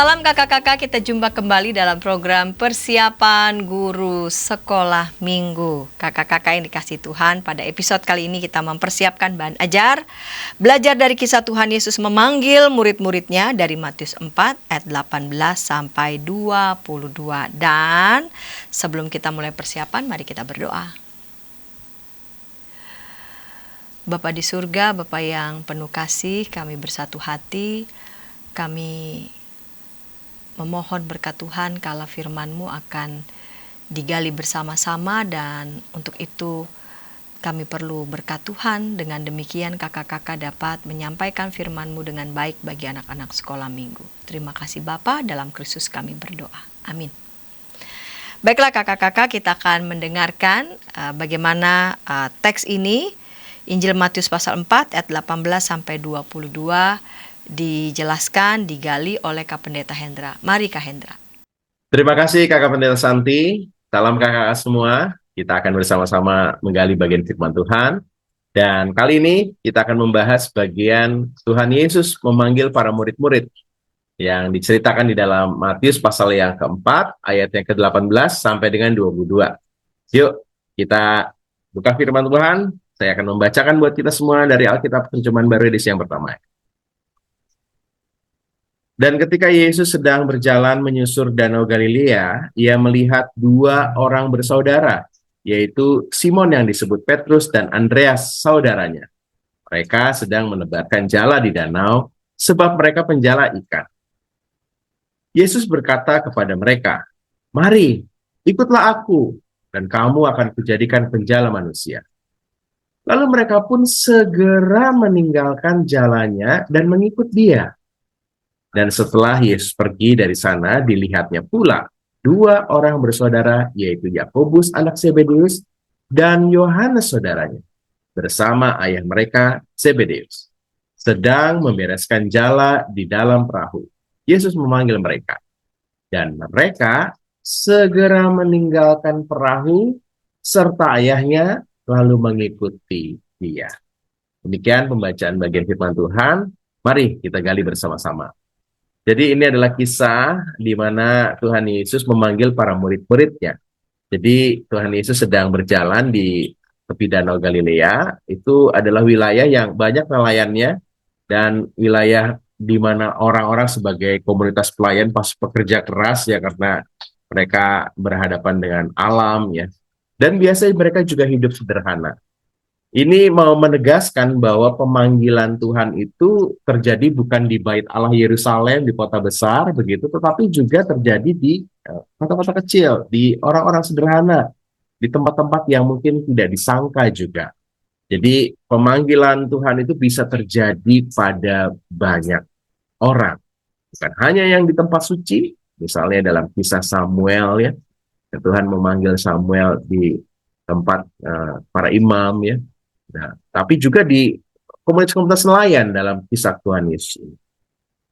Salam kakak-kakak, kita jumpa kembali dalam program Persiapan Guru Sekolah Minggu. Kakak-kakak yang dikasih Tuhan, pada episode kali ini kita mempersiapkan bahan ajar, belajar dari kisah Tuhan Yesus memanggil murid-muridnya dari Matius 4 ayat 18 sampai 22. Dan sebelum kita mulai persiapan, mari kita berdoa. Bapa di surga, Bapa yang penuh kasih, kami bersatu hati, kami memohon berkat Tuhan kala firman-Mu akan digali bersama-sama, dan untuk itu kami perlu berkat Tuhan. Dengan demikian kakak-kakak dapat menyampaikan firman-Mu dengan baik bagi anak-anak sekolah minggu. Terima kasih Bapa, dalam Kristus kami berdoa. Amin. Baiklah kakak-kakak, kita akan mendengarkan bagaimana teks ini, Injil Matius pasal 4 ayat 18 sampai 22, dijelaskan, digali oleh Kak Pendeta Hendra. Mari Kak Hendra. Terima kasih Kakak Pendeta Santi. Salam kakak semua. Kita akan bersama-sama menggali bagian firman Tuhan. Dan kali ini kita akan membahas bagian Tuhan Yesus memanggil para murid-murid yang diceritakan di dalam Matius pasal yang keempat, ayat yang ke-18 sampai dengan 22. Yuk, kita buka firman Tuhan. Saya akan membacakan buat kita semua dari Alkitab Terjemahan Baru edisi yang pertama. Dan ketika Yesus sedang berjalan menyusur Danau Galilea, ia melihat dua orang bersaudara, yaitu Simon yang disebut Petrus dan Andreas saudaranya. Mereka sedang menebarkan jala di danau, sebab mereka penjala ikan. Yesus berkata kepada mereka, "Mari, ikutlah aku, dan kamu akan kujadikan penjala manusia." Lalu mereka pun segera meninggalkan jalannya dan mengikut dia. Dan setelah Yesus pergi dari sana, dilihatnya pula dua orang bersaudara, yaitu Yakobus anak Zebedeus dan Yohanes saudaranya, bersama ayah mereka Zebedeus, sedang membereskan jala di dalam perahu. Yesus memanggil mereka, dan mereka segera meninggalkan perahu serta ayahnya, lalu mengikuti dia. Demikian pembacaan bagian firman Tuhan. Mari kita gali bersama-sama. Jadi ini adalah kisah di mana Tuhan Yesus memanggil para murid-muridnya. Jadi Tuhan Yesus sedang berjalan di tepi Danau Galilea. Itu adalah wilayah yang banyak nelayannya, dan wilayah di mana orang-orang sebagai komunitas pelayan pas pekerja keras ya, karena mereka berhadapan dengan alam ya. Dan biasanya mereka juga hidup sederhana. Ini mau menegaskan bahwa pemanggilan Tuhan itu terjadi bukan di Bait Allah Yerusalem, di kota besar begitu, tetapi juga terjadi di kota-kota kecil, di orang-orang sederhana, di tempat-tempat yang mungkin tidak disangka juga. Jadi pemanggilan Tuhan itu bisa terjadi pada banyak orang, bukan hanya yang di tempat suci, misalnya dalam kisah Samuel ya, Tuhan memanggil Samuel di tempat para imam ya. Nah, tapi juga di komunitas-komunitas nelayan dalam kisah Tuhan Yesus.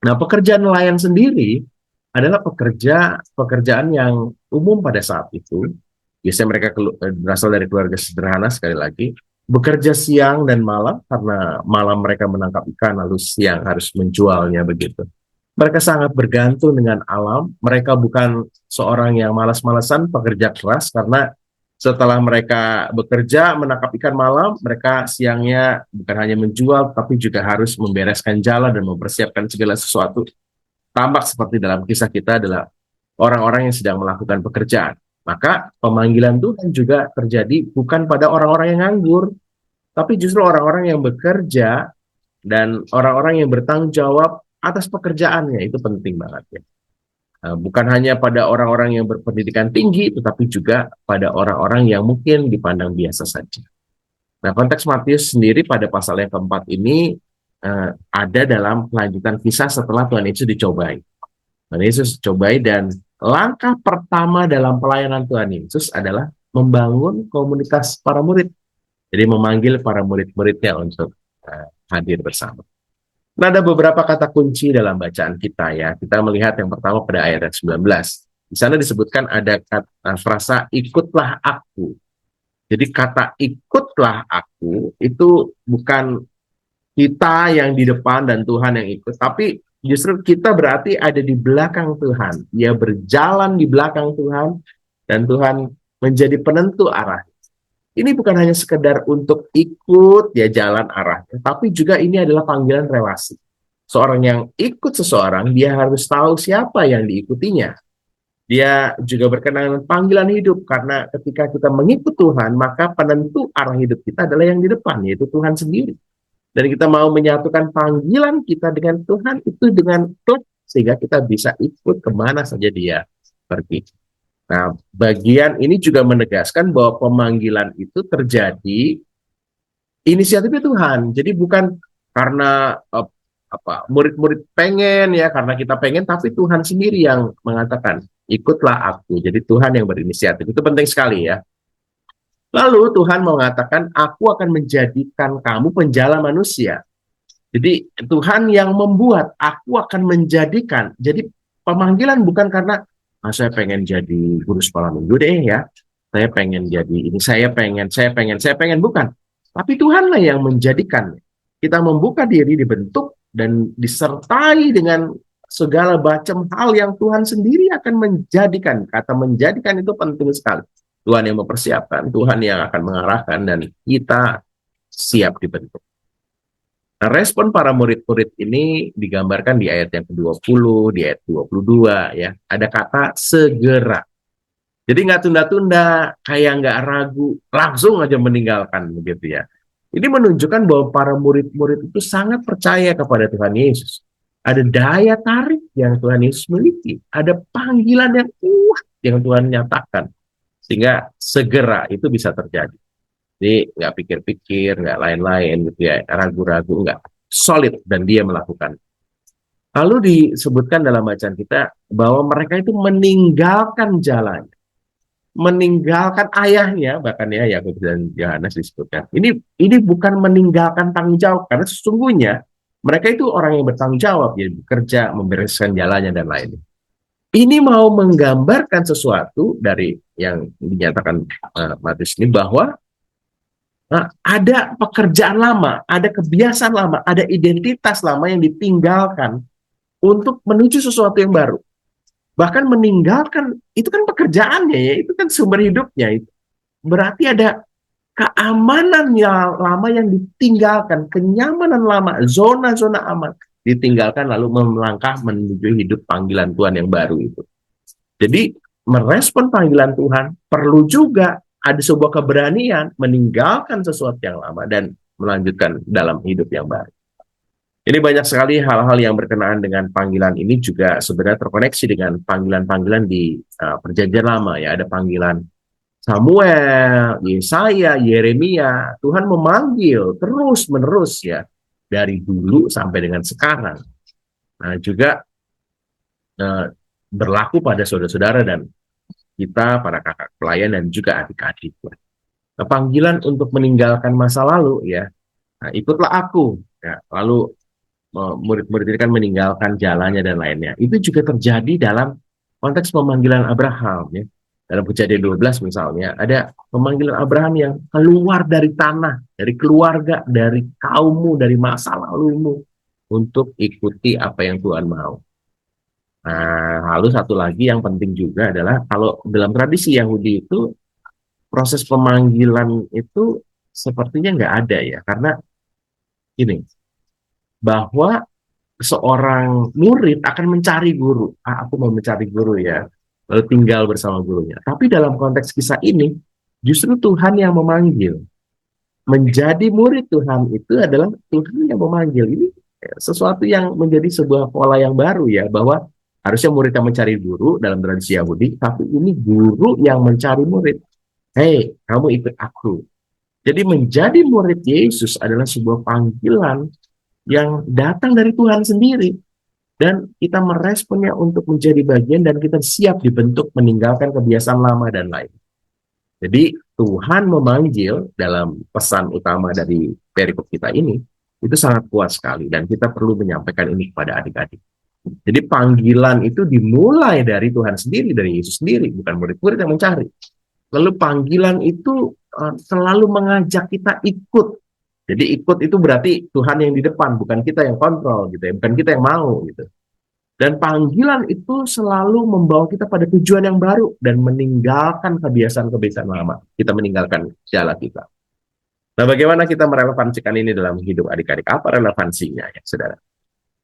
Nah, pekerjaan nelayan sendiri adalah pekerjaan yang umum pada saat itu. Biasanya mereka berasal dari keluarga sederhana, sekali lagi, bekerja siang dan malam, karena malam mereka menangkap ikan, lalu siang harus menjualnya begitu. Mereka sangat bergantung dengan alam. Mereka bukan seorang yang malas-malasan pekerja keras, karena setelah mereka bekerja menangkap ikan malam, mereka siangnya bukan hanya menjual, tapi juga harus membereskan jala dan mempersiapkan segala sesuatu. Tampak seperti dalam kisah kita adalah orang-orang yang sedang melakukan pekerjaan. Maka pemanggilan Tuhan juga terjadi bukan pada orang-orang yang nganggur, tapi justru orang-orang yang bekerja dan orang-orang yang bertanggung jawab atas pekerjaannya. Itu penting banget ya. Bukan hanya pada orang-orang yang berpendidikan tinggi, tetapi juga pada orang-orang yang mungkin dipandang biasa saja. Nah, konteks Matius sendiri pada pasal yang keempat ini ada dalam kelanjutan kisah setelah Tuhan Yesus dicobai. Tuhan Yesus cobai, dan langkah pertama dalam pelayanan Tuhan Yesus adalah membangun komunitas para murid. Jadi memanggil para murid-muridnya untuk hadir bersama. Nah, ada beberapa kata kunci dalam bacaan kita ya. Kita melihat yang pertama pada ayat 19. Di sana disebutkan ada kata frasa ikutlah aku. Jadi kata ikutlah aku itu bukan kita yang di depan dan Tuhan yang ikut, tapi Justru kita berarti ada di belakang Tuhan. Dia berjalan di belakang Tuhan, dan Tuhan menjadi penentu arah. Ini bukan hanya sekedar untuk ikut dia jalan arahnya, tapi juga ini adalah panggilan relasi. Seorang yang ikut seseorang, dia harus tahu siapa yang diikutinya. Dia juga berkenaan dengan panggilan hidup, karena ketika kita mengikut Tuhan, maka penentu arah hidup kita adalah yang di depan, yaitu Tuhan sendiri. Dan kita mau menyatukan panggilan kita dengan Tuhan itu dengan klik, sehingga kita bisa ikut kemana saja dia pergi. Nah, bagian ini juga menegaskan bahwa pemanggilan itu terjadi inisiatifnya Tuhan. Jadi bukan karena murid-murid pengen ya, karena kita pengen, tapi Tuhan sendiri yang mengatakan, ikutlah aku. Jadi Tuhan yang berinisiatif. Itu penting sekali ya. Lalu Tuhan mengatakan, aku akan menjadikan kamu penjala manusia. Jadi Tuhan yang membuat, aku akan menjadikan. Jadi pemanggilan bukan karena saya pengen jadi guru sekolah minggu deh ya. Saya pengen jadi ini, saya pengen, bukan. Tapi Tuhanlah yang menjadikan. Kita membuka diri, dibentuk dan disertai dengan segala macam hal yang Tuhan sendiri akan menjadikan. Kata menjadikan itu penting sekali. Tuhan yang mempersiapkan, Tuhan yang akan mengarahkan, dan kita siap dibentuk. Nah, respon para murid-murid ini digambarkan di ayat yang ke-20, di ayat 22 ya. Ada kata segera. Jadi nggak tunda-tunda, kayak nggak ragu, langsung aja meninggalkan begitu ya. Ini menunjukkan bahwa para murid-murid itu sangat percaya kepada Tuhan Yesus. Ada daya tarik yang Tuhan Yesus miliki. Ada panggilan yang kuat yang Tuhan nyatakan. Sehingga segera itu bisa terjadi. Jadi nggak pikir-pikir, nggak lain-lain gitu ya, ragu-ragu, nggak, solid, dan dia melakukan. Lalu disebutkan dalam bacaan kita bahwa mereka itu meninggalkan jalan, meninggalkan ayahnya, bahkan ya Yakub dan Yohanes disebutkan. Ini bukan meninggalkan tanggung jawab, karena sesungguhnya mereka itu orang yang bertanggung jawab, ya, bekerja, membereskan jalannya dan lainnya. Ini mau menggambarkan sesuatu dari yang dinyatakan Matius ini, bahwa ada pekerjaan lama, ada kebiasaan lama, ada identitas lama yang ditinggalkan untuk menuju sesuatu yang baru. Bahkan meninggalkan, itu kan pekerjaannya ya, itu kan sumber hidupnya. Berarti ada keamanan yang lama yang ditinggalkan, kenyamanan lama, zona-zona aman ditinggalkan, lalu melangkah menuju hidup panggilan Tuhan yang baru itu. Jadi merespon panggilan Tuhan perlu juga ada sebuah keberanian meninggalkan sesuatu yang lama dan melanjutkan dalam hidup yang baru. Ini banyak sekali hal-hal yang berkenaan dengan panggilan ini juga sebenarnya terkoneksi dengan panggilan-panggilan di Perjanjian Lama ya. Ada panggilan Samuel, Yesaya, Yeremia. Tuhan memanggil terus-menerus ya, dari dulu sampai dengan sekarang. Nah, juga berlaku pada saudara-saudara dan kita, para kakak pelayan dan juga adik-adik. Nah, panggilan untuk meninggalkan masa lalu ya, nah, ikutlah aku. Ya, lalu murid-murid ini kan meninggalkan jalannya dan lainnya. Itu juga terjadi dalam konteks pemanggilan Abraham ya. Dalam Kejadian 12 misalnya, ada pemanggilan Abraham yang keluar dari tanah, dari keluarga, dari kaummu, dari masa lalumu, untuk ikuti apa yang Tuhan mau. Nah, lalu satu lagi yang penting juga adalah, kalau dalam tradisi Yahudi itu, proses pemanggilan itu sepertinya nggak ada ya, karena ini, bahwa seorang murid akan mencari guru. Aku mau mencari guru ya, lalu tinggal bersama gurunya. Tapi dalam konteks kisah ini, justru Tuhan yang memanggil. Menjadi murid Tuhan itu adalah Tuhan yang memanggil. Ini sesuatu yang menjadi sebuah pola yang baru ya, bahwa harusnya murid yang mencari guru dalam tradisi Yahudi, tapi ini guru yang mencari murid. Hei, kamu ikut aku. Jadi menjadi murid Yesus adalah sebuah panggilan yang datang dari Tuhan sendiri. Dan kita meresponnya untuk menjadi bagian, dan kita siap dibentuk meninggalkan kebiasaan lama dan lain. Jadi Tuhan memanggil dalam pesan utama dari perikop kita ini, itu sangat kuat sekali. Dan kita perlu menyampaikan ini kepada adik-adik. Jadi panggilan itu dimulai dari Tuhan sendiri, dari Yesus sendiri, bukan murid-murid yang mencari. Lalu panggilan itu selalu mengajak kita ikut Jadi ikut itu berarti Tuhan yang di depan, bukan kita yang kontrol gitu ya, bukan kita yang mau gitu. Dan panggilan itu selalu membawa kita pada tujuan yang baru dan meninggalkan kebiasaan-kebiasaan lama. Kita meninggalkan jala kita. Nah, bagaimana kita merelevansikan ini dalam hidup adik-adik? Apa relevansinya ya, saudara?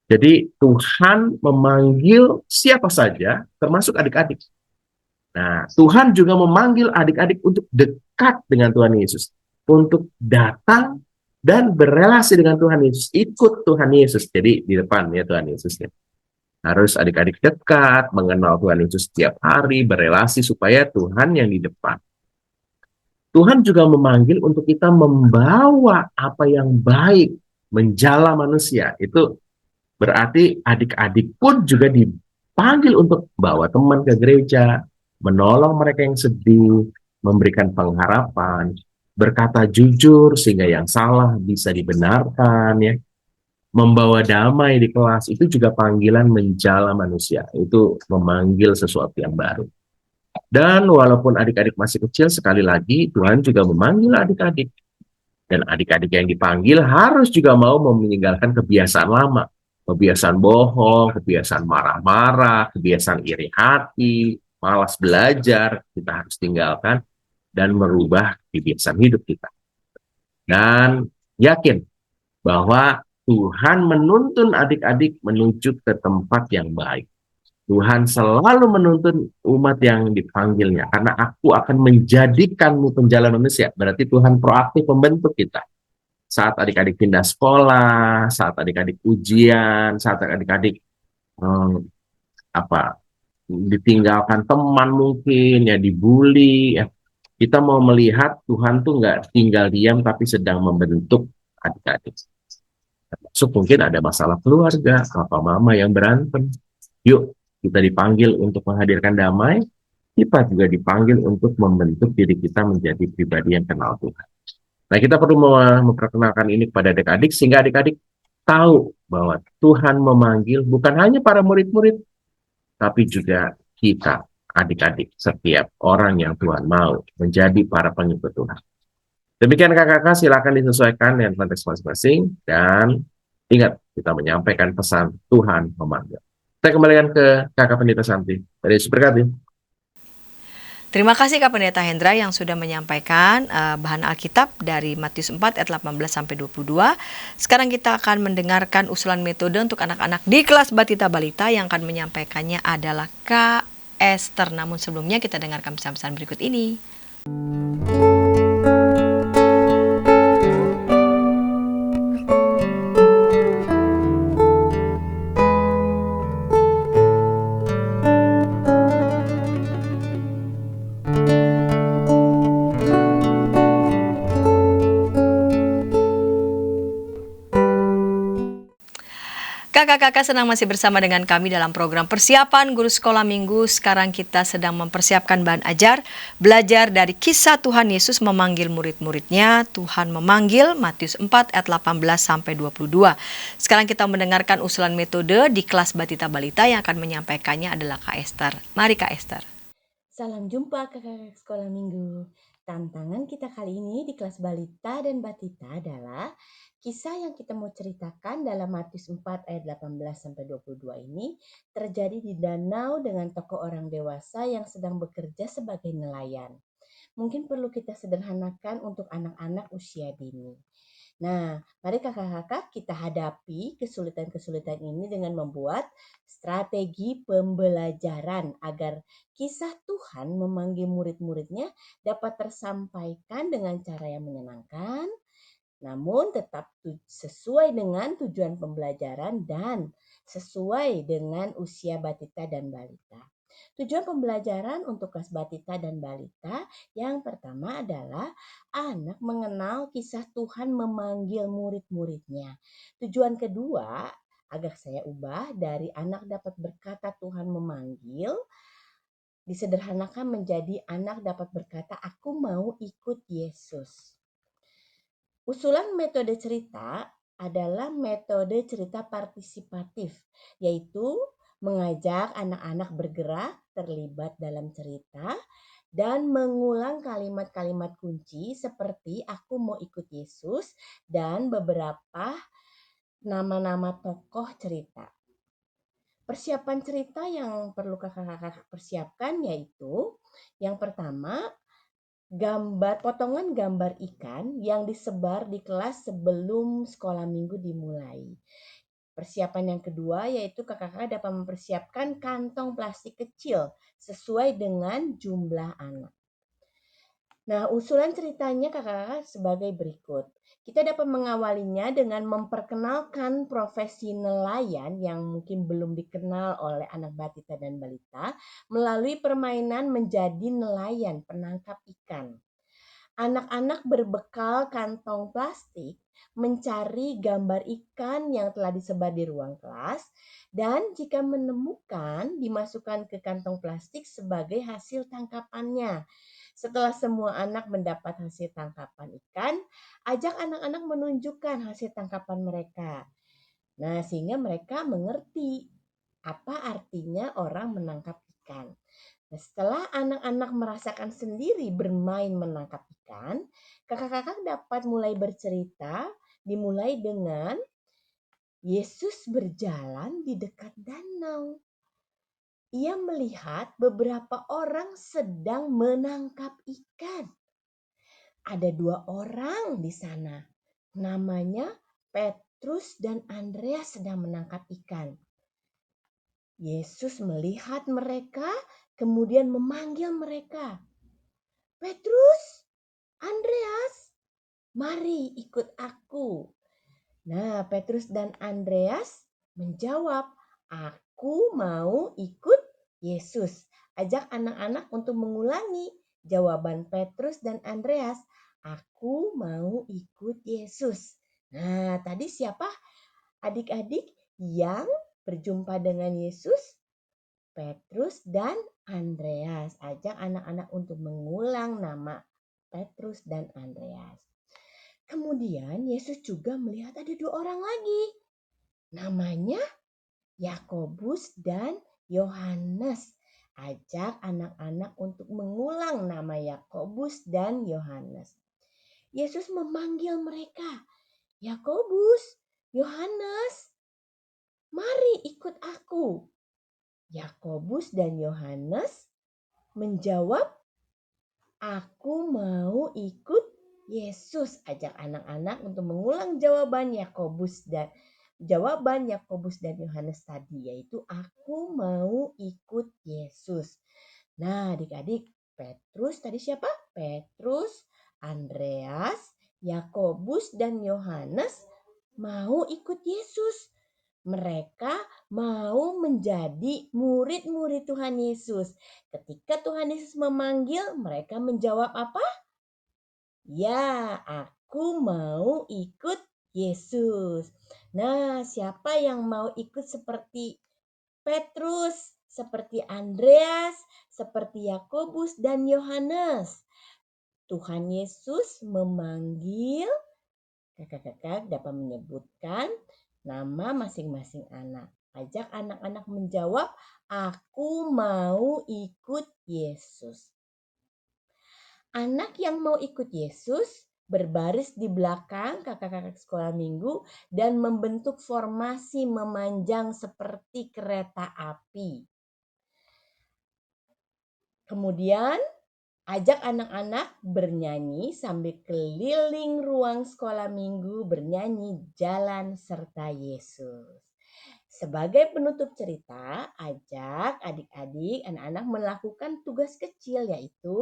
Jadi Tuhan memanggil siapa saja, termasuk adik-adik. Nah, Tuhan juga memanggil adik-adik untuk dekat dengan Tuhan Yesus. Untuk datang dan berelasi dengan Tuhan Yesus. Ikut Tuhan Yesus. Jadi di depan ya Tuhan Yesusnya. Harus adik-adik dekat, mengenal Tuhan Yesus setiap hari, berelasi supaya Tuhan yang di depan. Tuhan juga memanggil untuk kita membawa apa yang baik, menjala manusia. Itu berarti adik-adik pun juga dipanggil untuk bawa teman ke gereja, menolong mereka yang sedih, memberikan pengharapan, berkata jujur sehingga yang salah bisa dibenarkan ya. Membawa damai di kelas itu juga panggilan menjala manusia. Itu memanggil sesuatu yang baru. Dan walaupun adik-adik masih kecil, sekali lagi Tuhan juga memanggil adik-adik. Dan adik-adik yang dipanggil harus juga mau meninggalkan kebiasaan lama. Kebiasaan bohong, kebiasaan marah-marah, kebiasaan iri hati, malas belajar, kita harus tinggalkan dan merubah kebiasaan hidup kita. Dan yakin bahwa Tuhan menuntun adik-adik menuju ke tempat yang baik. Tuhan selalu menuntun umat yang dipanggilnya. Karena aku akan menjadikanmu penjalan manusia. Berarti Tuhan proaktif membentuk kita. Saat adik-adik pindah sekolah, saat adik-adik ujian, saat adik-adik hmm, apa ditinggalkan teman mungkin, ya dibully. Ya. Kita mau melihat Tuhan tuh nggak tinggal diam, tapi sedang membentuk adik-adik. Termasuk mungkin ada masalah keluarga, papa mama yang berantem. Yuk, kita dipanggil untuk menghadirkan damai, kita juga dipanggil untuk membentuk diri kita menjadi pribadi yang kenal Tuhan. Nah, kita perlu memperkenalkan ini kepada adik-adik, sehingga adik-adik tahu bahwa Tuhan memanggil bukan hanya para murid-murid, tapi juga kita, adik-adik, setiap orang yang Tuhan mau menjadi para pengikut Tuhan. Demikian kakak-kakak, silakan disesuaikan dengan konteks masing-masing, dan ingat, kita menyampaikan pesan Tuhan memanggil. Saya kembalikan ke kakak Pendeta Santi. Yesus berkati. Terima kasih Kak Pendeta Hendra yang sudah menyampaikan bahan Alkitab dari Matius 4 ayat 18 sampai 22. Sekarang kita akan mendengarkan usulan metode untuk anak-anak di kelas Batita Balita. Yang akan menyampaikannya adalah Kak Esther. Namun sebelumnya kita dengarkan pesan-pesan berikut ini. Kakak-kakak senang masih bersama dengan kami dalam program persiapan guru sekolah minggu. Sekarang kita sedang mempersiapkan bahan ajar, belajar dari kisah Tuhan Yesus memanggil murid-muridnya. Tuhan memanggil, Matius 4 ayat 18 sampai 22. Sekarang kita mendengarkan usulan metode di kelas Batita Balita. Yang akan menyampaikannya adalah Kak Esther. Mari Kak Esther. Salam jumpa kakak-kakak sekolah minggu. Tantangan kita kali ini di kelas Balita dan Batita adalah kisah yang kita mau ceritakan dalam Matius 4 ayat 18 sampai 22 ini terjadi di danau dengan tokoh orang dewasa yang sedang bekerja sebagai nelayan. Mungkin perlu kita sederhanakan untuk anak-anak usia dini. Nah, mari kakak-kakak kita hadapi kesulitan-kesulitan ini dengan membuat strategi pembelajaran agar kisah Tuhan memanggil murid-muridnya dapat tersampaikan dengan cara yang menyenangkan, namun tetap sesuai dengan tujuan pembelajaran dan sesuai dengan usia batita dan balita. Tujuan pembelajaran untuk kelas batita dan balita yang pertama adalah anak mengenal kisah Tuhan memanggil murid-muridnya. Tujuan kedua, agak saya ubah dari anak dapat berkata Tuhan memanggil, disederhanakan menjadi anak dapat berkata aku mau ikut Yesus. Usulan metode cerita adalah metode cerita partisipatif, yaitu mengajak anak-anak bergerak, terlibat dalam cerita, dan mengulang kalimat-kalimat kunci seperti aku mau ikut Yesus dan beberapa nama-nama tokoh cerita. Persiapan cerita yang perlu kakak-kakak persiapkan yaitu yang pertama, potongan gambar ikan yang disebar di kelas sebelum sekolah minggu dimulai. Persiapan yang kedua yaitu kakak-kakak dapat mempersiapkan kantong plastik kecil sesuai dengan jumlah anak. Nah, usulan ceritanya kakak-kakak sebagai berikut. Kita dapat mengawalinya dengan memperkenalkan profesi nelayan yang mungkin belum dikenal oleh anak batita dan balita melalui permainan menjadi nelayan penangkap ikan. Anak-anak berbekal kantong plastik mencari gambar ikan yang telah disebar di ruang kelas dan jika menemukan dimasukkan ke kantong plastik sebagai hasil tangkapannya. Setelah semua anak mendapat hasil tangkapan ikan, ajak anak-anak menunjukkan hasil tangkapan mereka. Nah, sehingga mereka mengerti apa artinya orang menangkap ikan. Nah, setelah anak-anak merasakan sendiri bermain menangkap ikan, kakak-kakak dapat mulai bercerita, dimulai dengan Yesus berjalan di dekat danau. Ia melihat beberapa orang sedang menangkap ikan. Ada 2 orang di sana. Namanya Petrus dan Andreas sedang menangkap ikan. Yesus melihat mereka, kemudian memanggil mereka. Petrus, Andreas, mari ikut aku. Nah, Petrus dan Andreas menjawab, aku mau ikut Yesus. Ajak anak-anak untuk mengulangi jawaban Petrus dan Andreas. Aku mau ikut Yesus. Nah, tadi siapa adik-adik yang berjumpa dengan Yesus? Petrus dan Andreas. Ajak anak-anak untuk mengulang nama Petrus dan Andreas. Kemudian Yesus juga melihat ada 2 orang lagi. Namanya Yakobus dan Yohanes. Ajak anak-anak untuk mengulang nama Yakobus dan Yohanes. Yesus memanggil mereka. Yakobus, Yohanes, mari ikut aku. Yakobus dan Yohanes menjawab, aku mau ikut Yesus. Ajak anak-anak untuk mengulang jawaban Yakobus dan Yohanes tadi, yaitu aku mau ikut Yesus. Nah, adik-adik, Petrus tadi siapa? Petrus, Andreas, Yakobus dan Yohanes mau ikut Yesus. Mereka mau menjadi murid-murid Tuhan Yesus. Ketika Tuhan Yesus memanggil, mereka menjawab apa? Ya, aku mau ikut Yesus. Nah, siapa yang mau ikut seperti Petrus, seperti Andreas, seperti Yakobus dan Yohanes? Tuhan Yesus memanggil, kakak-kakak dapat menyebutkan nama masing-masing anak. Ajak anak-anak menjawab, aku mau ikut Yesus. Anak yang mau ikut Yesus berbaris di belakang kakak-kakak sekolah minggu dan membentuk formasi memanjang seperti kereta api. Kemudian ajak anak-anak bernyanyi sambil keliling ruang sekolah minggu bernyanyi jalan serta Yesus. Sebagai penutup cerita, ajak adik-adik anak-anak melakukan tugas kecil yaitu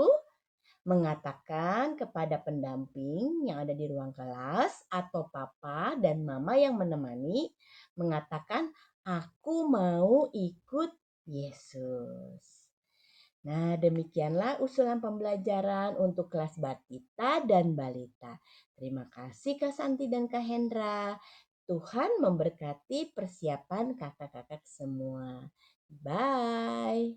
mengatakan kepada pendamping yang ada di ruang kelas atau papa dan mama yang menemani, mengatakan aku mau ikut Yesus. Nah, demikianlah usulan pembelajaran untuk kelas batita dan balita. Terima kasih Kak Santi dan Kak Hendra. Tuhan memberkati persiapan kakak-kakak semua. Bye.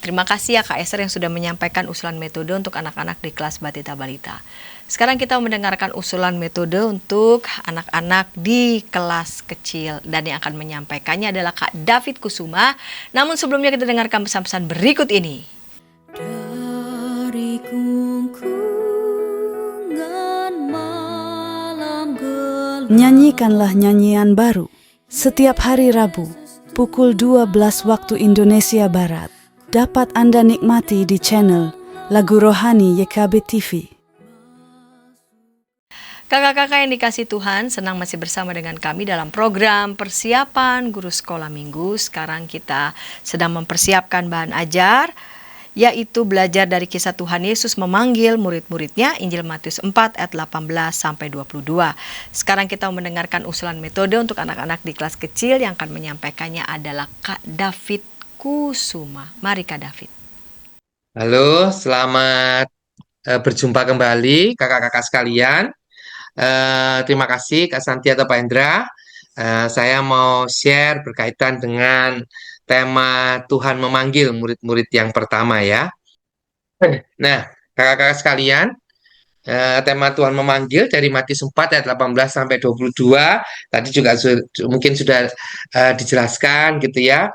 Terima kasih ya Kak Esther yang sudah menyampaikan usulan metode untuk anak-anak di kelas Batita Balita. Sekarang kita mendengarkan usulan metode untuk anak-anak di kelas kecil, dan yang akan menyampaikannya adalah Kak David Kusuma. Namun sebelumnya kita dengarkan pesan-pesan berikut ini. Dari kungkungan malam gelap, nyanyikanlah nyanyian baru setiap hari Rabu pukul 12 waktu Indonesia Barat. Dapat Anda nikmati di channel Lagu Rohani YKB TV. Kakak-kakak yang dikasih Tuhan, senang masih bersama dengan kami dalam program persiapan guru sekolah minggu. Sekarang kita sedang mempersiapkan bahan ajar, yaitu belajar dari kisah Tuhan Yesus memanggil murid-muridnya, Injil Matius 4 ayat 18-22. Sekarang kita mendengarkan usulan metode untuk anak-anak di kelas kecil. Yang akan menyampaikannya adalah Kak David Kusuma. Mari Kak David. Halo, selamat berjumpa kembali kakak-kakak sekalian. Terima kasih Kak Santi atau Pak Hendra. Saya mau share berkaitan dengan tema Tuhan memanggil murid-murid yang pertama ya. Nah, kakak-kakak sekalian, tema Tuhan memanggil dari Matius 4 ayat 18-22 tadi juga mungkin sudah dijelaskan gitu ya,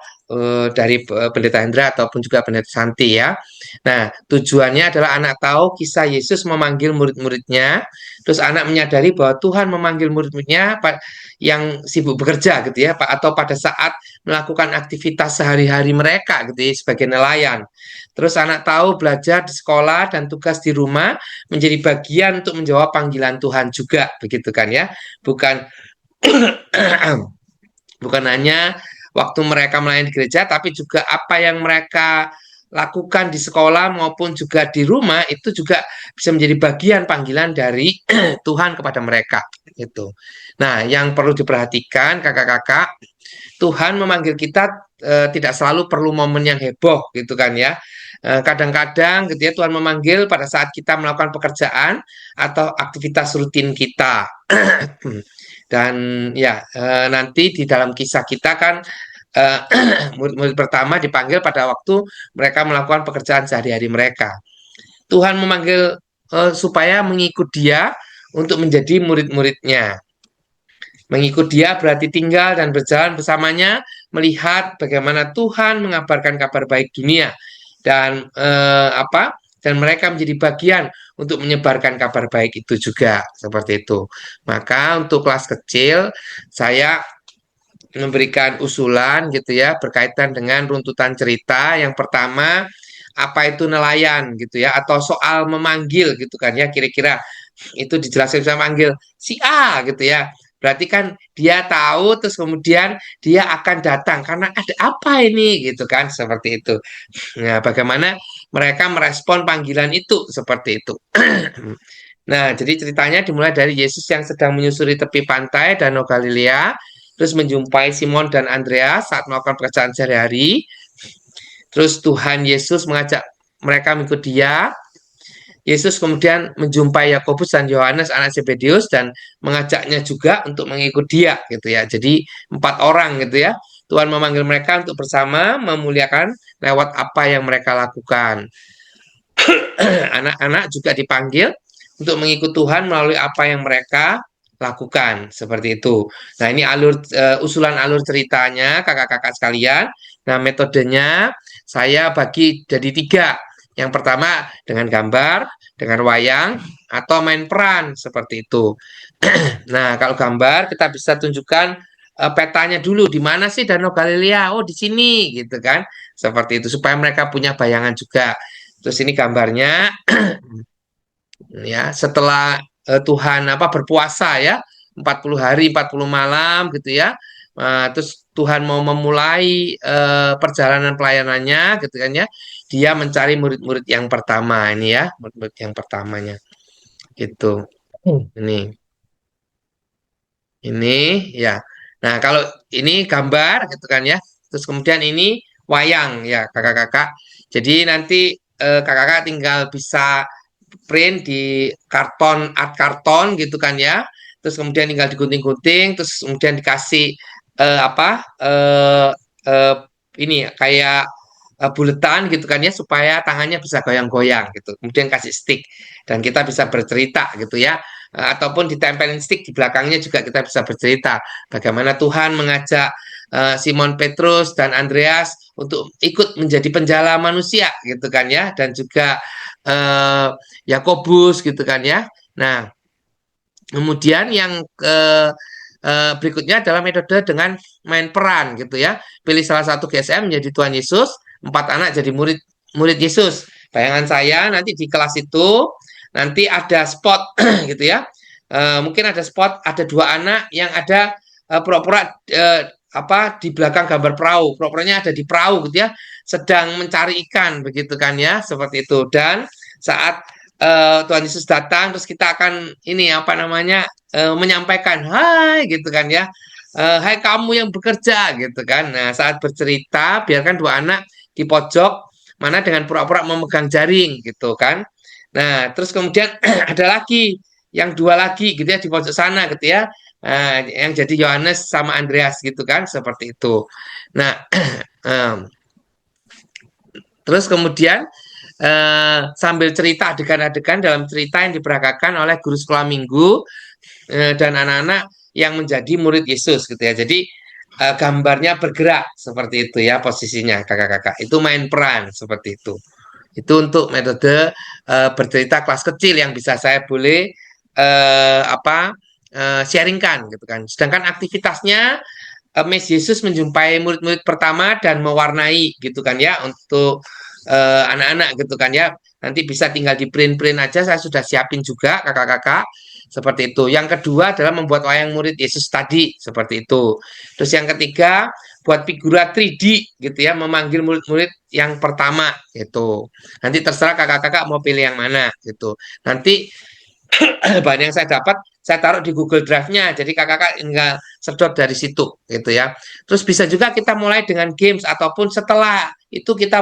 dari Pendeta Hendra ataupun juga Pendeta Santi ya. Nah, tujuannya adalah anak tahu kisah Yesus memanggil murid-muridnya, terus anak menyadari bahwa Tuhan memanggil murid-muridnya yang sibuk bekerja gitu ya, atau pada saat melakukan aktivitas sehari-hari mereka gitu ya, sebagai nelayan. Terus anak tahu belajar di sekolah dan tugas di rumah menjadi bagian untuk menjawab panggilan Tuhan juga, begitu kan ya. Bukan bukan hanya waktu mereka melayani di gereja, tapi juga apa yang mereka lakukan di sekolah maupun juga di rumah itu juga bisa menjadi bagian panggilan dari Tuhan kepada mereka gitu. Nah, yang perlu diperhatikan kakak-kakak, Tuhan memanggil kita tidak selalu perlu momen yang heboh gitu kan ya. Kadang-kadang gitu ya, Tuhan memanggil pada saat kita melakukan pekerjaan atau aktivitas rutin kita. Dan ya, nanti di dalam kisah kita kan murid-murid pertama dipanggil pada waktu mereka melakukan pekerjaan sehari-hari mereka. Tuhan memanggil supaya mengikut Dia untuk menjadi murid-muridnya. Mengikut Dia berarti tinggal dan berjalan bersamanya, melihat bagaimana Tuhan mengabarkan kabar baik dunia dan dan mereka menjadi bagian untuk menyebarkan kabar baik itu juga, seperti itu. Maka untuk kelas kecil saya memberikan usulan gitu ya berkaitan dengan runtutan cerita. Yang pertama, apa itu nelayan gitu ya, atau soal memanggil gitu kan ya, kira-kira itu dijelaskan bisa manggil si A gitu ya. Berarti kan dia tahu, terus kemudian dia akan datang karena ada apa ini gitu kan, seperti itu. Nah, bagaimana mereka merespon panggilan itu, seperti itu. Nah, jadi ceritanya dimulai dari Yesus yang sedang menyusuri tepi pantai Danau Galilea, terus menjumpai Simon dan Andreas saat melakukan pekerjaan sehari-hari. Terus Tuhan Yesus mengajak mereka mengikut Dia. Yesus kemudian menjumpai Yakobus dan Yohanes anak Zebedeus dan mengajaknya juga untuk mengikut Dia gitu ya. Jadi 4 orang gitu ya. Tuhan memanggil mereka untuk bersama memuliakan lewat apa yang mereka lakukan. Anak-anak juga dipanggil untuk mengikut Tuhan melalui apa yang mereka lakukan, seperti itu. Nah, ini usulan alur ceritanya kakak-kakak sekalian. Nah, metodenya saya bagi jadi 3. Yang pertama dengan gambar, dengan wayang, atau main peran, seperti itu. Nah, kalau gambar kita bisa tunjukkan petanya dulu, di mana sih Danau Galilea? Oh, di sini gitu kan. Seperti itu supaya mereka punya bayangan juga. Terus ini gambarnya ya, setelah Tuhan berpuasa ya 40 hari 40 malam gitu ya. Terus Tuhan mau memulai perjalanan pelayanannya gitu kan ya. Dia mencari murid-murid yang pertama ini ya, murid-murid yang pertamanya. Gitu. Ini. Ini ya. Nah, kalau ini gambar gitu kan ya. Terus kemudian ini wayang ya, kakak-kakak. Jadi nanti kakak-kakak tinggal bisa print di art karton gitu kan ya. Terus kemudian tinggal digunting-gunting, terus kemudian dikasih eh, apa? eh, eh, ini kayak buletan gitu kan ya, supaya tangannya bisa goyang-goyang gitu. Kemudian kasih stick dan kita bisa bercerita gitu ya. Ataupun ditempelin stick di belakangnya juga kita bisa bercerita bagaimana Tuhan mengajak Simon Petrus dan Andreas untuk ikut menjadi penjala manusia gitu kan ya, dan juga eh, Yakobus gitu kan ya. Nah, kemudian yang berikutnya adalah metode dengan main peran gitu ya. Pilih salah satu GSM menjadi Tuhan Yesus, 4 anak jadi murid Yesus. Bayangan saya nanti di kelas itu nanti ada spot gitu ya. Mungkin ada spot, ada 2 anak yang ada pura-pura apa di belakang gambar perahu. Pura-puranya ada di perahu gitu ya, sedang mencari ikan begitu kan ya, seperti itu. Dan saat Tuhan Yesus datang, terus kita akan ini apa namanya menyampaikan hai gitu kan ya. Hai kamu yang bekerja gitu kan. Nah, saat bercerita biarkan 2 anak di pojok mana dengan pura-pura memegang jaring gitu kan. Nah, terus kemudian ada lagi yang 2 lagi gitu ya di pojok sana gitu ya. Yang jadi Yohanes sama Andreas gitu kan, seperti itu. Nah, terus kemudian sambil cerita adegan-adegan dalam cerita yang diperagakan oleh guru sekolah minggu dan anak-anak yang menjadi murid Yesus gitu ya. Jadi gambarnya bergerak seperti itu ya posisinya kakak-kakak. Itu main peran seperti itu. Itu untuk metode bercerita kelas kecil yang bisa saya boleh sharingkan gitu kan. Sedangkan aktivitasnya Miss Yesus menjumpai murid-murid pertama dan mewarnai gitu kan ya untuk anak-anak gitu kan ya. Nanti bisa tinggal di print-print aja, saya sudah siapin juga kakak-kakak seperti itu. Yang kedua adalah membuat wayang murid Yesus tadi seperti itu. Terus yang ketiga buat figura 3D gitu ya, memanggil murid-murid yang pertama gitu. Nanti terserah kakak-kakak mau pilih yang mana gitu. Nanti bahan yang saya dapat saya taruh di Google Drive-nya, jadi kakak-kakak tinggal sedot dari situ gitu ya. Terus bisa juga kita mulai dengan games ataupun setelah itu kita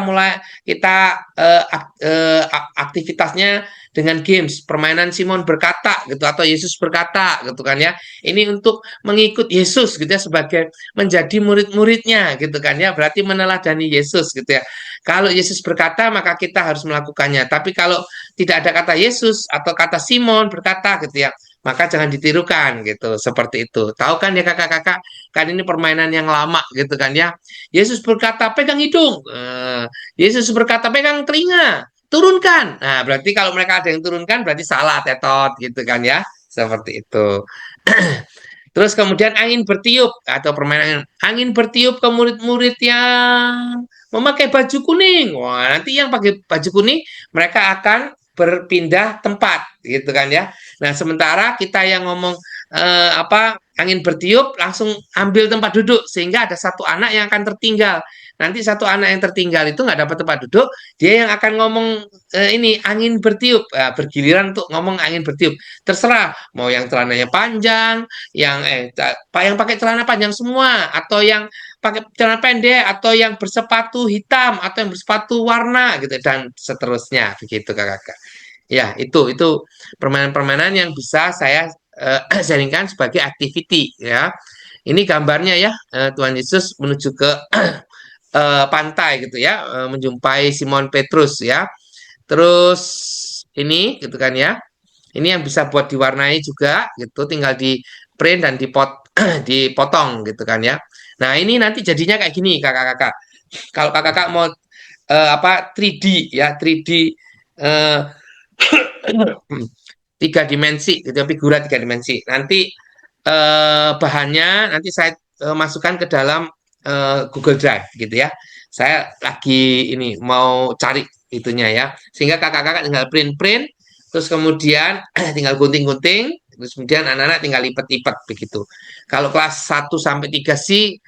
aktivitasnya dengan games, permainan Simon berkata gitu atau Yesus berkata gitu kan ya. Ini untuk mengikut Yesus gitu ya, sebagai menjadi murid-muridnya gitu kan ya, berarti meneladani Yesus gitu ya. Kalau Yesus berkata maka kita harus melakukannya. Tapi kalau tidak ada kata Yesus atau kata Simon berkata gitu ya, maka jangan ditirukan gitu, seperti itu. Tahu kan ya kakak-kakak, kan ini permainan yang lama gitu kan ya. Yesus berkata pegang hidung, Yesus berkata pegang telinga, turunkan. Nah, berarti kalau mereka ada yang turunkan berarti salah tetot gitu kan ya, seperti itu. Terus kemudian angin bertiup atau permainan angin bertiup ke murid-murid yang memakai baju kuning. Wah, nanti yang pakai baju kuning mereka akan berpindah tempat gitu kan ya. Nah, sementara kita yang ngomong angin bertiup langsung ambil tempat duduk sehingga ada 1 anak yang akan tertinggal. Nanti 1 anak yang tertinggal itu nggak dapat tempat duduk, dia yang akan ngomong ini angin bertiup, bergiliran untuk ngomong angin bertiup. Terserah mau yang celananya panjang, yang pakai celana panjang semua, atau yang pakai celana pendek, atau yang bersepatu hitam, atau yang bersepatu warna gitu dan seterusnya begitu kakak-kakak. Ya, itu permainan-permainan yang bisa saya sharingkan sebagai activity ya. Ini gambarnya ya, Tuhan Yesus menuju ke pantai gitu ya, menjumpai Simon Petrus ya. Terus ini gitu kan ya. Ini yang bisa buat diwarnai juga gitu, tinggal di print dan dipotong gitu kan ya. Nah, ini nanti jadinya kayak gini kakak-kakak. Kalau kakak-kakak mau 3D ya, 3D eh, 3 dimensi gitu, figura 3 dimensi. Nanti bahannya nanti saya masukkan ke dalam Google Drive gitu ya. Saya lagi ini mau cari itunya ya, sehingga kakak-kakak tinggal print-print, terus kemudian tinggal gunting-gunting, terus kemudian anak-anak tinggal lipat-lipat begitu. Kalau kelas 1 sampai 3 sih,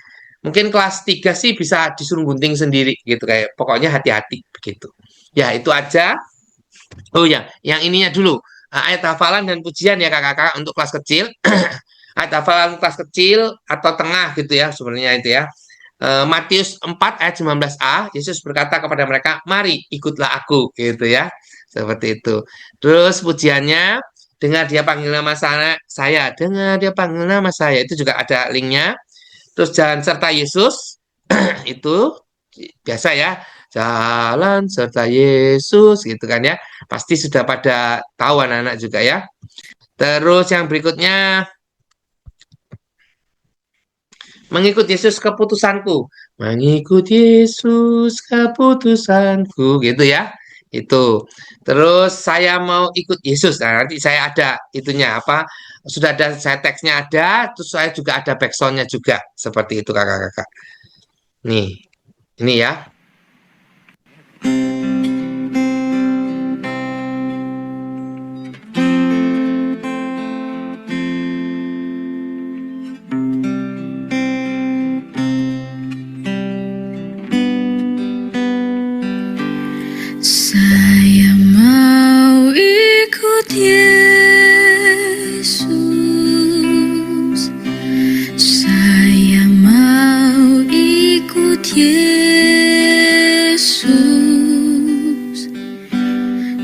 mungkin kelas 3 sih bisa disuruh gunting sendiri gitu, kayak pokoknya hati-hati begitu. Ya, itu aja. Oh ya, yang ininya dulu. Ayat hafalan dan pujian ya kakak-kakak untuk kelas kecil. Ayat hafalan kelas kecil atau tengah gitu ya sebenarnya itu ya. Matius 4 ayat 19a, Yesus berkata kepada mereka, mari ikutlah aku gitu ya. Seperti itu. Terus pujiannya, dengar dia panggil nama saya, dengar dia panggil nama saya. Itu juga ada linknya. Terus jalan serta Yesus, itu biasa ya. jalan serta Yesus gitu kan ya. Pasti sudah pada tahu anak-anak juga ya. Terus yang berikutnya, mengikut Yesus keputusanku. Mengikut Yesus keputusanku gitu ya. Itu. Terus saya mau ikut Yesus. Nah, nanti saya ada itunya apa? Sudah ada saya teksnya ada, terus saya juga ada backsoundnya juga. Seperti itu kakak-kakak. Nih, ini ya. Saya mau ikut Yesus. Saya mau ikut Yesus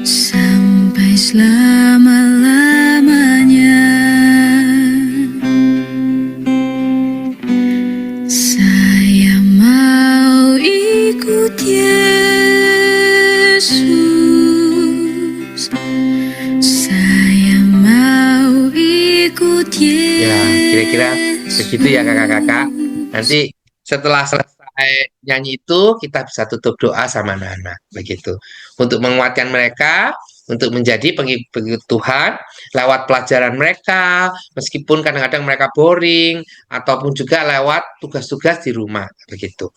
sampai selama-lamanya. Saya mau ikut Yesus. Saya mau ikut Yesus. Ya, kira-kira begitu ya kakak-kakak. Nanti setelah selesai nyanyi itu kita bisa tutup doa sama anak-anak begitu. Untuk menguatkan mereka untuk menjadi pengikut Tuhan lewat pelajaran mereka, meskipun kadang-kadang mereka boring ataupun juga lewat tugas-tugas di rumah begitu.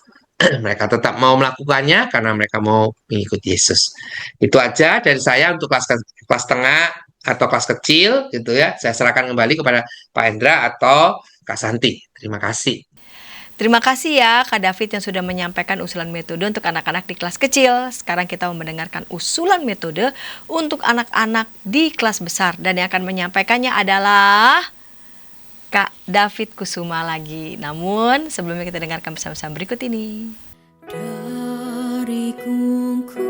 Mereka tetap mau melakukannya karena mereka mau mengikuti Yesus. Itu aja dari saya untuk kelas tengah atau kelas kecil gitu ya. Saya serahkan kembali kepada Pak Hendra atau Kak Santi. Terima kasih. Terima kasih ya Kak David yang sudah menyampaikan usulan metode untuk anak-anak di kelas kecil. Sekarang kita mau mendengarkan usulan metode untuk anak-anak di kelas besar. Dan yang akan menyampaikannya adalah Kak David Kusuma lagi. Namun sebelumnya kita dengarkan bersama-sama berikut ini. Dari kungkungan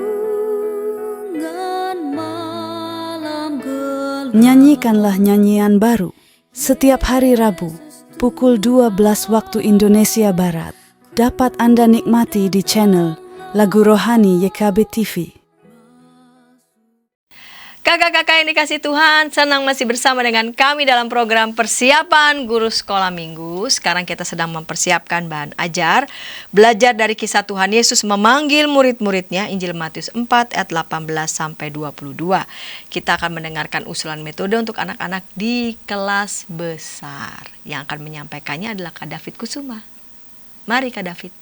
malam gelap. Nyanyikanlah nyanyian baru setiap hari Rabu pukul 12 waktu Indonesia Barat. Dapat Anda nikmati di channel Lagu Rohani YKB TV. Kakak-kakak yang dikasih Tuhan, senang masih bersama dengan kami dalam program persiapan guru sekolah minggu. Sekarang kita sedang mempersiapkan bahan ajar, belajar dari kisah Tuhan Yesus memanggil murid-muridnya, Injil Matius 4 ayat 18-22. Kita akan mendengarkan usulan metode untuk anak-anak di kelas besar. Yang akan menyampaikannya adalah Kak David Kusuma. Mari Kak David.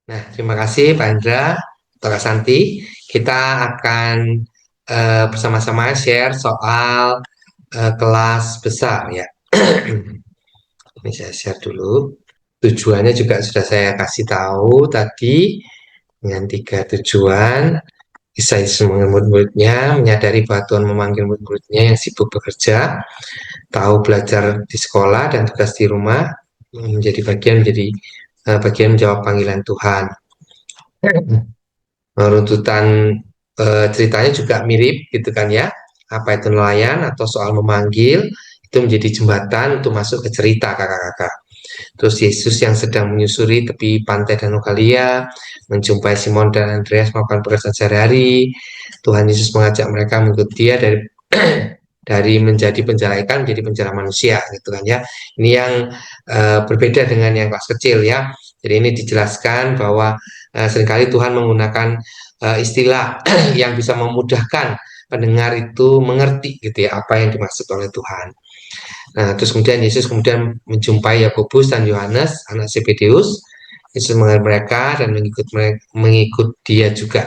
Nah, terima kasih Pak Hendra atau Kak Santi. Kita akan bersama-sama share soal kelas besar ya. Ini saya share dulu. Tujuannya juga sudah saya kasih tahu tadi dengan 3 tujuan. Kisah Yesus memanggil murid-muridnya, menyadari bahwa Tuhan memanggil murid-muridnya yang sibuk bekerja, tahu belajar di sekolah dan tugas di rumah, menjadi bagian menjawab panggilan Tuhan. Runtutan ceritanya juga mirip gitu kan ya. Apa itu nelayan atau soal memanggil itu menjadi jembatan untuk masuk ke cerita kakak-kakak. Terus Yesus yang sedang menyusuri tepi pantai Danau Galilea, menjumpai Simon dan Andreas melakukan pekerjaan sehari-hari. Tuhan Yesus mengajak mereka mengikut Dia dari dari menjadi penjala ikan menjadi penjala manusia gitu kan ya. Ini yang berbeda dengan yang kelas kecil ya. Jadi ini dijelaskan bahwa seringkali Tuhan menggunakan istilah yang bisa memudahkan pendengar itu mengerti gitu ya apa yang dimaksud oleh Tuhan. Nah, terus kemudian Yesus menjumpai Yakobus dan Yohanes, anak Zebedeus. Yesus mengenal mereka dan mengikut Dia juga.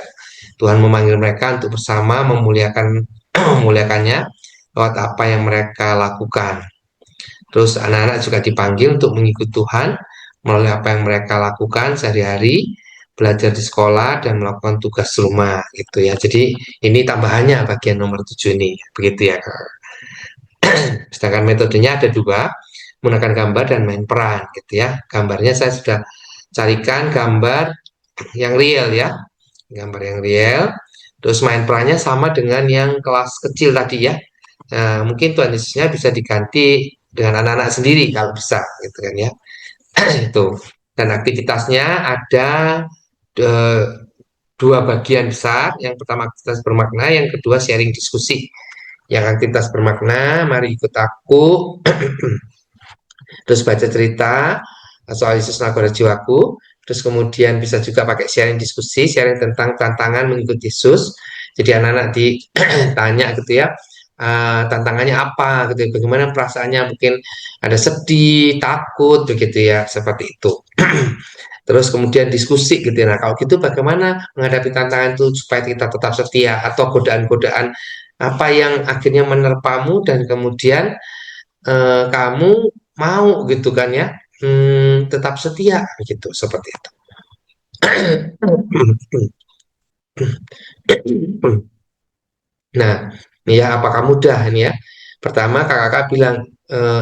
Tuhan memanggil mereka untuk bersama memuliakannya lewat apa yang mereka lakukan. Terus anak-anak juga dipanggil untuk mengikut Tuhan melalui apa yang mereka lakukan sehari-hari, belajar di sekolah dan melakukan tugas rumah gitu ya. Jadi ini tambahannya bagian nomor 7 ini, begitu ya. Sedangkan metodenya ada 2, menggunakan gambar dan main peran gitu ya. Gambarnya saya sudah carikan gambar yang real ya. Gambar yang real. Terus main perannya sama dengan yang kelas kecil tadi ya. Nah, mungkin Tuhan Yesusnya bisa diganti dengan anak-anak sendiri kalau bisa gitu kan ya. Itu. Dan aktivitasnya ada dua bagian besar. Yang pertama aktivitas bermakna, yang kedua sharing diskusi. Yang aktivitas bermakna, mari ikut aku terus baca cerita soal Yesus Nagora Jiwaku. Terus kemudian bisa juga pakai sharing diskusi, sharing tentang tantangan mengikuti Yesus. Jadi anak-anak ditanya gitu ya, tantangannya apa gitu ya, bagaimana perasaannya, mungkin ada sedih, takut begitu ya, seperti itu. Terus kemudian diskusi gitu ya. Nah, kalau gitu bagaimana menghadapi tantangan itu supaya kita tetap setia, atau godaan-godaan apa yang akhirnya menerpamu dan kemudian kamu mau gitu kan ya, tetap setia gitu, seperti itu. Nah, ini ya, apakah mudah ini ya? Pertama, kakak-kakak bilang,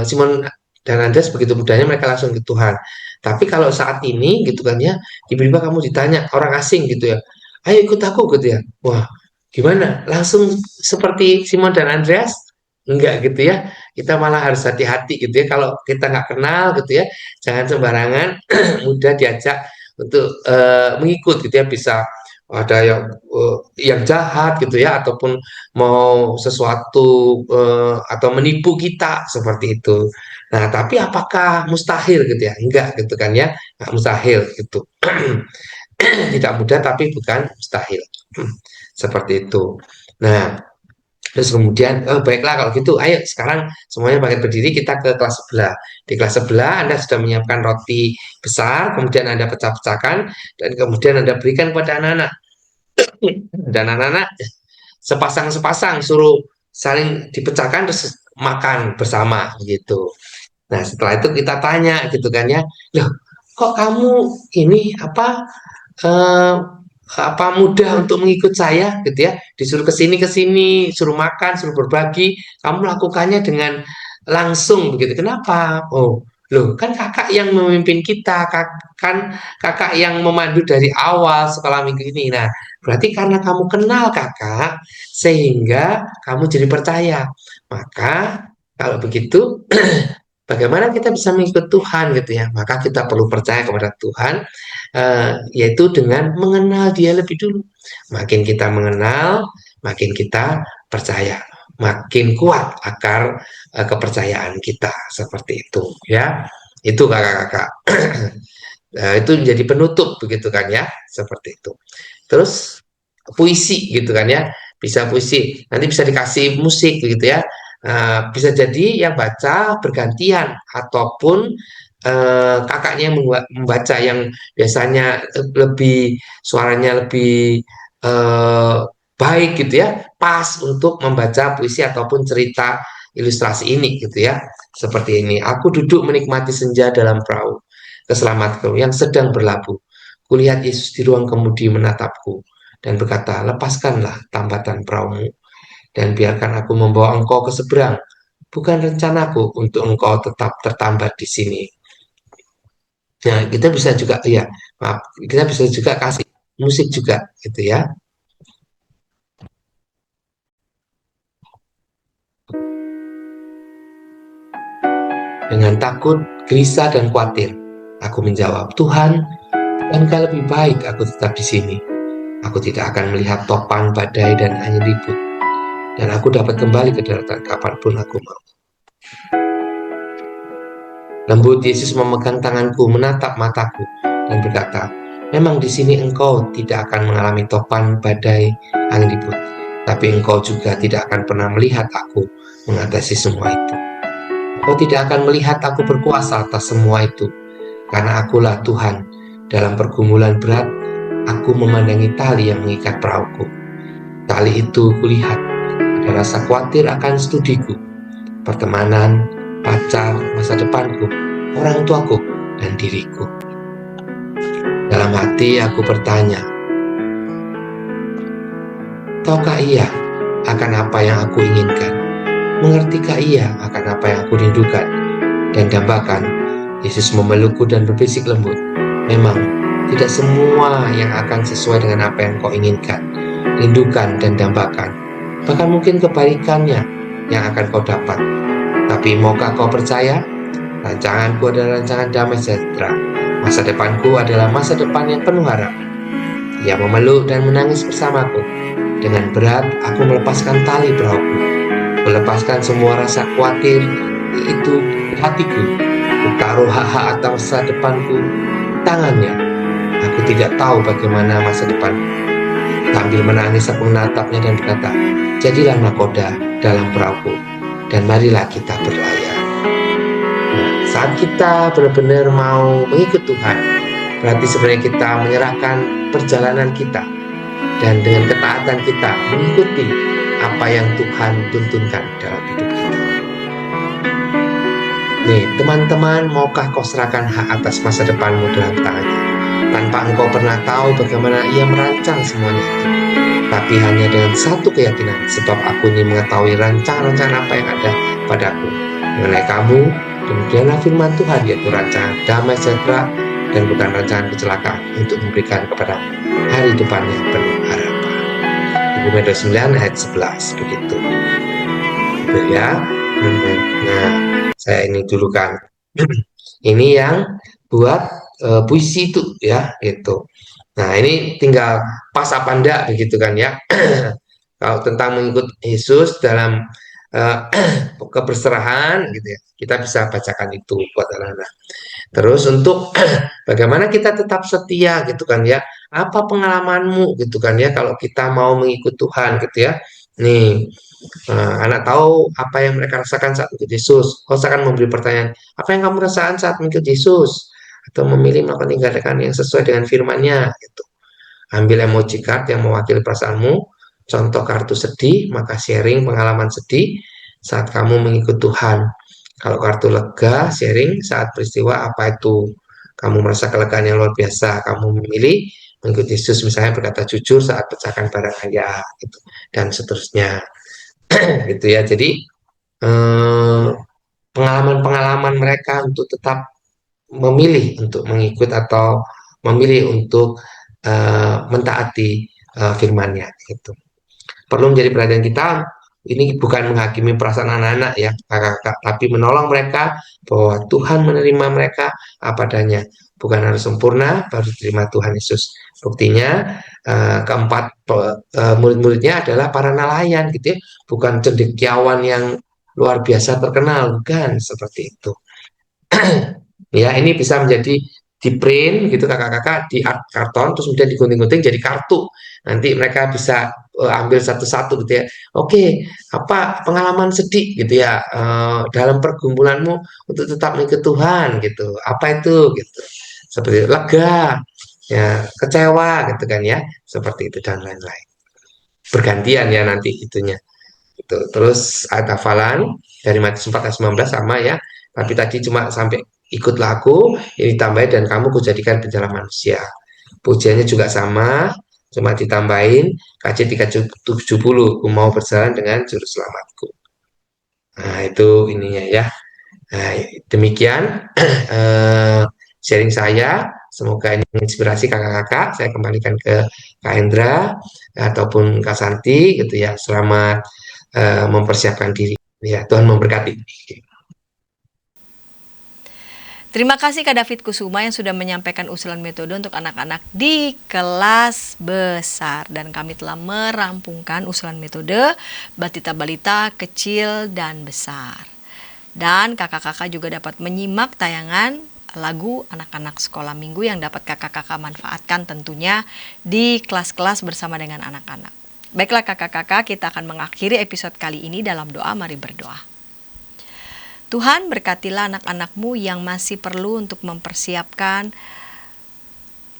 Simon dan Andreas begitu mudahnya mereka langsung ke Tuhan. Tapi kalau saat ini gitu kan ya, tiba-tiba kamu ditanya orang asing gitu ya, ayo ikut aku gitu ya. Wah, gimana? Langsung seperti Simon dan Andreas? Enggak gitu ya. Kita malah harus hati-hati gitu ya. Kalau kita nggak kenal gitu ya, jangan sembarangan mudah diajak untuk mengikut gitu ya. Bisa ada yang jahat gitu ya, ataupun mau sesuatu atau menipu kita seperti itu. Nah, tapi apakah mustahil gitu ya? Enggak gitu kan ya, nggak mustahil gitu. Tidak mudah tapi bukan mustahil. Seperti itu. Nah, terus kemudian, baiklah kalau gitu, ayo sekarang semuanya bangkit berdiri, kita ke kelas sebelah. Di kelas sebelah Anda sudah menyiapkan roti besar, kemudian Anda pecah-pecahkan, dan kemudian Anda berikan kepada anak-anak. Dan anak-anak sepasang-sepasang suruh saling dipecahkan terus makan bersama gitu. Nah, setelah itu kita tanya gitu kan ya, loh kok kamu ini eh, apa mudah untuk mengikut saya gitu ya, disuruh ke sini, suruh makan, suruh berbagi, kamu melakukannya dengan langsung begitu. Kenapa? Oh, loh kan kakak yang memimpin kita, kan kakak yang memandu dari awal sekolah minggu ini. Nah, berarti karena kamu kenal kakak, sehingga kamu jadi percaya. Maka kalau begitu, bagaimana kita bisa mengikut Tuhan gitu ya? Maka kita perlu percaya kepada Tuhan, yaitu dengan mengenal Dia lebih dulu. Makin kita mengenal, makin kita percaya, makin kuat akar kepercayaan kita, seperti itu ya. Itu kakak-kakak. Itu menjadi penutup begitu kan ya, seperti itu. Terus puisi gitu kan ya, bisa puisi, nanti bisa dikasih musik gitu ya. Bisa jadi yang baca bergantian, ataupun kakaknya yang membaca, yang biasanya lebih suaranya lebih eh, baik gitu ya, pas untuk membaca puisi ataupun cerita ilustrasi ini gitu ya. Seperti ini, aku duduk menikmati senja dalam perahu keselamatku yang sedang berlabuh. Kulihat Yesus di ruang kemudi menatapku dan berkata, lepaskanlah tambatan perahumu dan biarkan aku membawa engkau ke seberang. Bukan rencanaku untuk engkau tetap tertambat di sini. Nah, kita bisa juga, ya, maaf, kita bisa juga kasih musik juga, gitu ya. Dengan takut, gelisah, dan khawatir, aku menjawab, Tuhan, bukankah lebih baik aku tetap di sini? Aku tidak akan melihat topan, badai, dan angin ribut. Dan aku dapat kembali ke daratan kapanpun aku mau. Lembut Yesus memegang tanganku, menatap mataku, dan berkata, memang di sini engkau tidak akan mengalami topan, badai, angin ribut, tapi engkau juga tidak akan pernah melihat aku mengatasi semua itu. Engkau tidak akan melihat aku berkuasa atas semua itu, karena akulah Tuhan. Dalam pergumulan berat, aku memandangi tali yang mengikat perahuku. Tali itu kulihat, ada rasa khawatir akan studiku, pertemanan, pacar, masa depanku, orang tuaku, dan diriku. Dalam hati aku bertanya, tahukah ia akan apa yang aku inginkan? Mengertikah ia akan apa yang aku rindukan? Dan dambakan, Yesus memelukku dan berbisik lembut, memang tidak semua yang akan sesuai dengan apa yang kau inginkan, rindukan, dan dambakan. Bahkan mungkin kebalikannya yang akan kau dapat. Tapi maukah kau percaya? Rancanganku adalah rancangan damai sejahtera. Masa depanku adalah masa depan yang penuh harap. Ia memeluk dan menangis bersamaku. Dengan berat, aku melepaskan tali perahuku. Melepaskan semua rasa khawatir itu di hatiku. Kutaruh hak-hak atau masa depanku di tangannya. Aku tidak tahu bagaimana masa depan. Sambil menangis aku menatapnya dan berkata, jadilah nakoda dalam perahuku, dan marilah kita berlayar. Nah, saat kita benar-benar mau mengikut Tuhan, berarti sebenarnya kita menyerahkan perjalanan kita, dan dengan ketaatan kita mengikuti apa yang Tuhan tuntunkan dalam hidup kita. Nih, teman-teman, maukah kau serahkan hak atas masa depanmu dalam tangannya? Tanpa engkau pernah tahu bagaimana ia merancang semuanya itu. Tapi hanya dengan satu keyakinan, sebab aku ini mengetahui rancangan-rancangan apa yang ada padaku mengenai kamu. Demikianlah firman Tuhan, yaitu rancangan damai sejahtera dan bukan rancangan kecelakaan, untuk memberikan kepada hari depan yang penuh harapan. Ibu Meda 9 ayat 11 begitu. Gitu ya. Nah, saya ini dulu kan ini yang buat puisi itu ya gitu. Nah, ini tinggal pas apa enggak begitu kan ya. Kalau tentang mengikut Yesus dalam keberserahan gitu ya, kita bisa bacakan itu buat anak-anak. Terus untuk bagaimana kita tetap setia gitu kan ya. Apa pengalamanmu gitu kan ya kalau kita mau mengikut Tuhan gitu ya. Nih, anak tahu apa yang mereka rasakan saat mengikut Yesus. Kau akan memberi pertanyaan, apa yang kamu rasakan saat mengikut Yesus? Atau memilih melakukan tindakan yang sesuai dengan firman-Nya gitu. Ambil emoji card yang mewakili perasaanmu, contoh kartu sedih, maka sharing pengalaman sedih saat kamu mengikut Tuhan. Kalau kartu lega, sharing saat peristiwa apa itu kamu merasa kelegaan yang luar biasa, kamu memilih mengikuti Yesus, misalnya berkata jujur saat pecahkan barang ayah, gitu, dan seterusnya, gitu ya. Jadi pengalaman-pengalaman mereka untuk tetap memilih untuk mengikut atau memilih untuk mentaati firman-Nya, gitu. Perlu menjadi perhatian kita, ini bukan menghakimi perasaan anak-anak ya, kakak-kakak, tapi menolong mereka bahwa Tuhan menerima mereka apa adanya. Bukan harus sempurna baru terima Tuhan Yesus. Buktinya keempat murid-muridnya adalah para nelayan gitu ya, bukan cendekiawan yang luar biasa terkenal, bukan seperti itu. Ya, ini bisa menjadi di print gitu kakak-kakak di art karton, terus kemudian digunting-gunting jadi kartu. Nanti mereka bisa ambil satu-satu gitu ya. Oke, apa pengalaman sedih gitu ya dalam pergumulanmu untuk tetap mengikut Tuhan gitu. Apa itu gitu. Seperti lega, ya, kecewa gitu kan ya. Seperti itu dan lain-lain. Bergantian ya nanti itunya. Gitu. Terus ayat hafalan dari Matius 4 ayat 19 sama ya. Tapi tadi cuma sampai ikutlah aku, ini tambahin dan kamu kujadikan penjala manusia. Pujiannya juga sama, cuma ditambahin KJ 370, aku mau berjalan dengan juru selamatku. Nah, itu ininya ya. Nah, demikian sharing saya. Semoga ini menginspirasi kakak-kakak. Saya kembalikan ke Kak Hendra ataupun Kak Santi gitu ya. Selamat mempersiapkan diri. Ya, Tuhan memberkati. Terima kasih Kak David Kusuma yang sudah menyampaikan usulan metode untuk anak-anak di kelas besar. Dan kami telah merampungkan usulan metode Batita Balita kecil dan besar. Dan kakak-kakak juga dapat menyimak tayangan lagu anak-anak sekolah minggu yang dapat kakak-kakak manfaatkan tentunya di kelas-kelas bersama dengan anak-anak. Baiklah kakak-kakak, kita akan mengakhiri episode kali ini dalam doa. Mari berdoa. Tuhan, berkatilah anak-anak-Mu yang masih perlu untuk mempersiapkan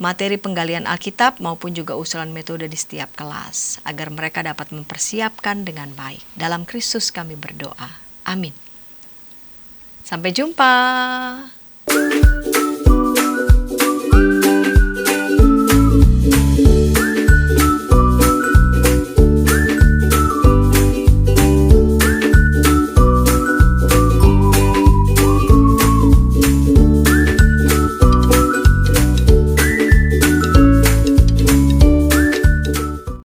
materi penggalian Alkitab maupun juga usulan metode di setiap kelas, agar mereka dapat mempersiapkan dengan baik. Dalam Kristus kami berdoa. Amin. Sampai jumpa.